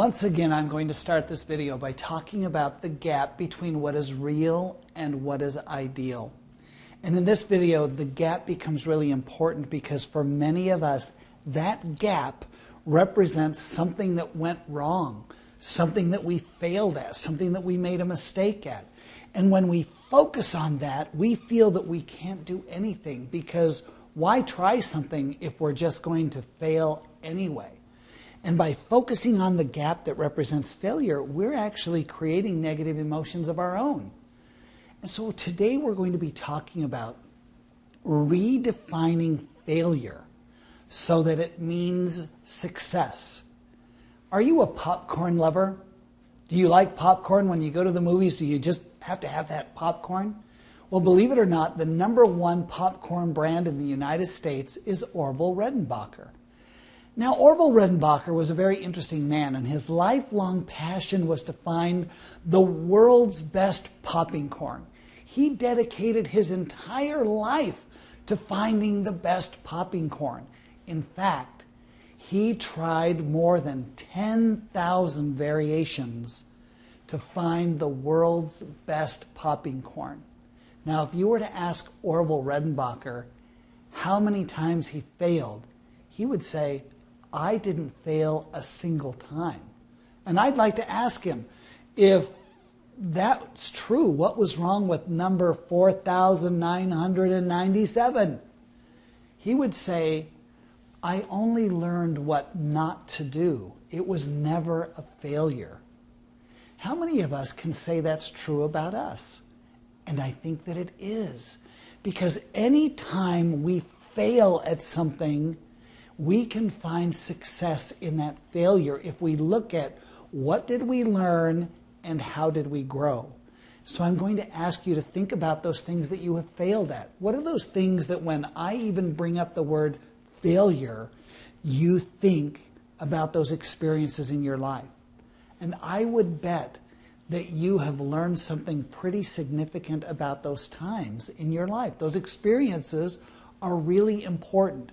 Once again, I'm going to start this video by talking about the gap between what is real and what is ideal. And in this video, the gap becomes really important because for many of us, that gap represents something that went wrong, something that we failed at, something that we made a mistake at. And when we focus on that, we feel that we can't do anything because why try something if we're just going to fail anyway? And by focusing on the gap that represents failure, we're actually creating negative emotions of our own. And so today we're going to be talking about redefining failure so that it means success. Are you a popcorn lover? Do you like popcorn? When you go to the movies, do you just have to have that popcorn? Well, believe it or not, the #1 popcorn brand in the United States is Orville Redenbacher. Now, Orville Redenbacher was a very interesting man, and his lifelong passion was to find the world's best popping corn. He dedicated his entire life to finding the best popping corn. In fact, he tried more than 10,000 variations to find the world's best popping corn. Now, if you were to ask Orville Redenbacher how many times he failed, he would say, I didn't fail a single time. And I'd like to ask him, if that's true, what was wrong with number 4,997? He would say, I only learned what not to do. It was never a failure. How many of us can say that's true about us? And I think that it is. Because any time we fail at something, we can find success in that failure if we look at what did we learn and how did we grow. So I'm going to ask you to think about those things that you have failed at. What are those things that when I even bring up the word failure, you think about those experiences in your life? And I would bet that you have learned something pretty significant about those times in your life. Those experiences are really important.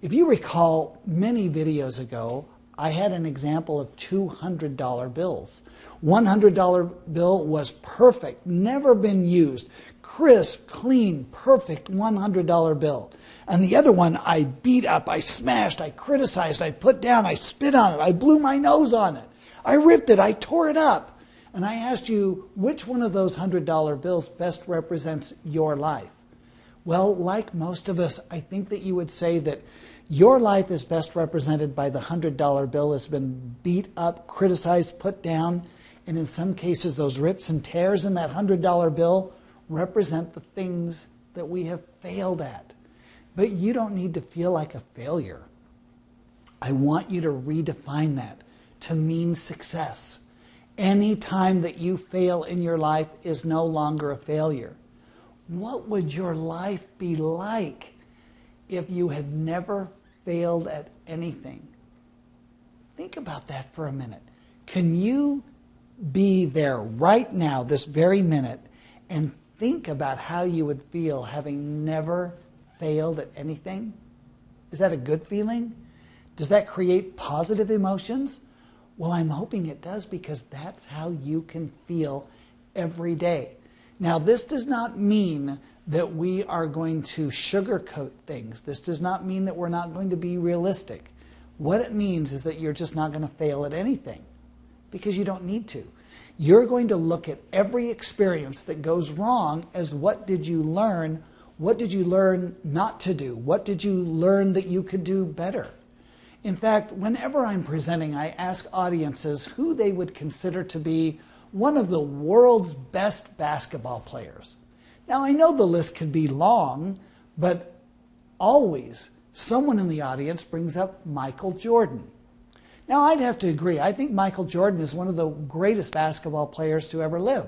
If you recall, many videos ago, I had an example of $200 bills. $100 bill was perfect, never been used, crisp, clean, perfect $100 bill. And the other one I beat up, I smashed, I criticized, I put down, I spit on it, I blew my nose on it, I ripped it, I tore it up. And I asked you, which one of those $100 bills best represents your life? Well, like most of us, I think that you would say that your life is best represented by the $100 bill that's been beat up, criticized, put down, and in some cases those rips and tears in that $100 bill represent the things that we have failed at. But you don't need to feel like a failure. I want you to redefine that to mean success. Any time that you fail in your life is no longer a failure. What would your life be like if you had never failed at anything? Think about that for a minute. Can you be there right now, this very minute, and think about how you would feel having never failed at anything? Is that a good feeling? Does that create positive emotions? Well, I'm hoping it does, because that's how you can feel every day. Now, this does not mean that we are going to sugarcoat things. This does not mean that we're not going to be realistic. What it means is that you're just not going to fail at anything, because you don't need to. You're going to look at every experience that goes wrong as what did you learn? What did you learn not to do? What did you learn that you could do better? In fact, whenever I'm presenting, I ask audiences who they would consider to be one of the world's best basketball players. Now, I know the list could be long, but always someone in the audience brings up Michael Jordan. Now, I'd have to agree. I think Michael Jordan is one of the greatest basketball players to ever live.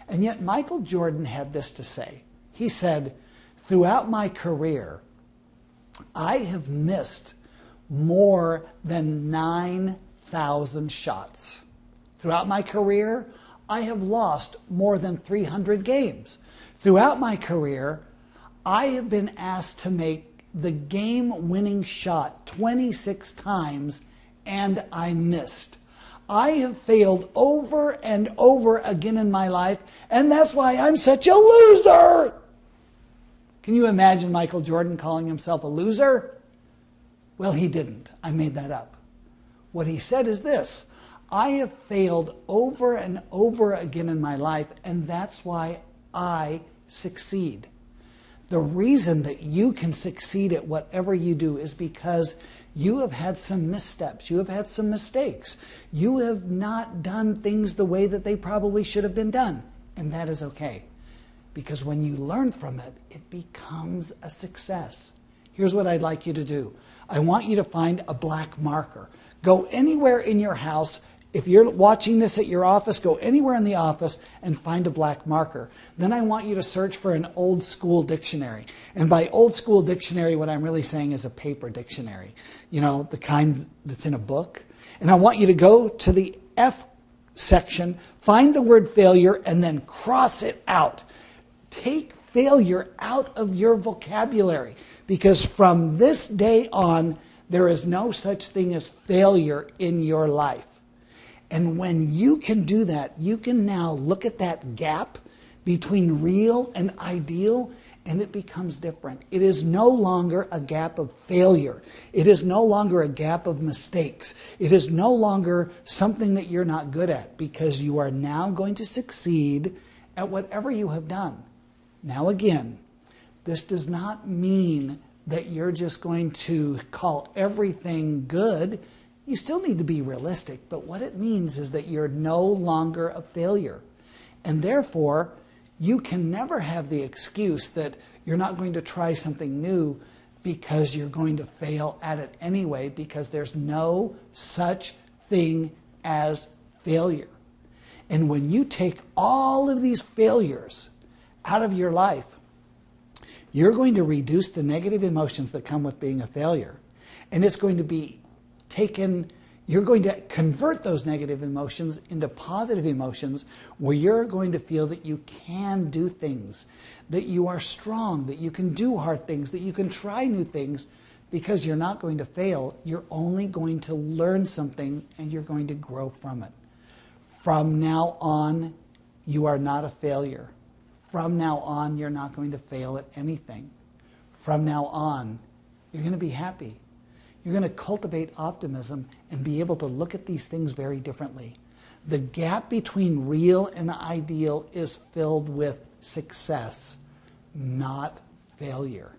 And yet Michael Jordan had this to say. He said, throughout my career, I have missed more than 9,000 shots. Throughout my career, I have lost more than 300 games. Throughout my career, I have been asked to make the game-winning shot 26 times, and I missed. I have failed over and over again in my life, and that's why I'm such a loser. Can you imagine Michael Jordan calling himself a loser? Well, he didn't. I made that up. What he said is this: I have failed over and over again in my life, and that's why I succeed. The reason that you can succeed at whatever you do is because you have had some missteps. You have had some mistakes. You have not done things the way that they probably should have been done. And that is okay. Because when you learn from it, it becomes a success. Here's what I'd like you to do. I want you to find a black marker. Go anywhere in your house. If you're watching this at your office, go anywhere in the office and find a black marker. Then I want you to search for an old school dictionary. And by old school dictionary, what I'm really saying is a paper dictionary. You know, the kind that's in a book. And I want you to go to the F section, find the word failure, and then cross it out. Take failure out of your vocabulary. Because from this day on, there is no such thing as failure in your life. And when you can do that, you can now look at that gap between real and ideal, and it becomes different. It is no longer a gap of failure. It is no longer a gap of mistakes. It is no longer something that you're not good at, because you are now going to succeed at whatever you have done. Now again, this does not mean that you're just going to call everything good. You still need to be realistic, but what it means is that you're no longer a failure. And therefore, you can never have the excuse that you're not going to try something new because you're going to fail at it anyway, because there's no such thing as failure. And when you take all of these failures out of your life, you're going to reduce the negative emotions that come with being a failure. And it's going to be you're going to convert those negative emotions into positive emotions, where you're going to feel that you can do things, that you are strong, that you can do hard things, that you can try new things, because you're not going to fail. You're only going to learn something, and you're going to grow from it. From now on, you are not a failure. From now on, you're not going to fail at anything. From now on, you're going to be happy. You're going to cultivate optimism and be able to look at these things very differently. The gap between real and ideal is filled with success, not failure.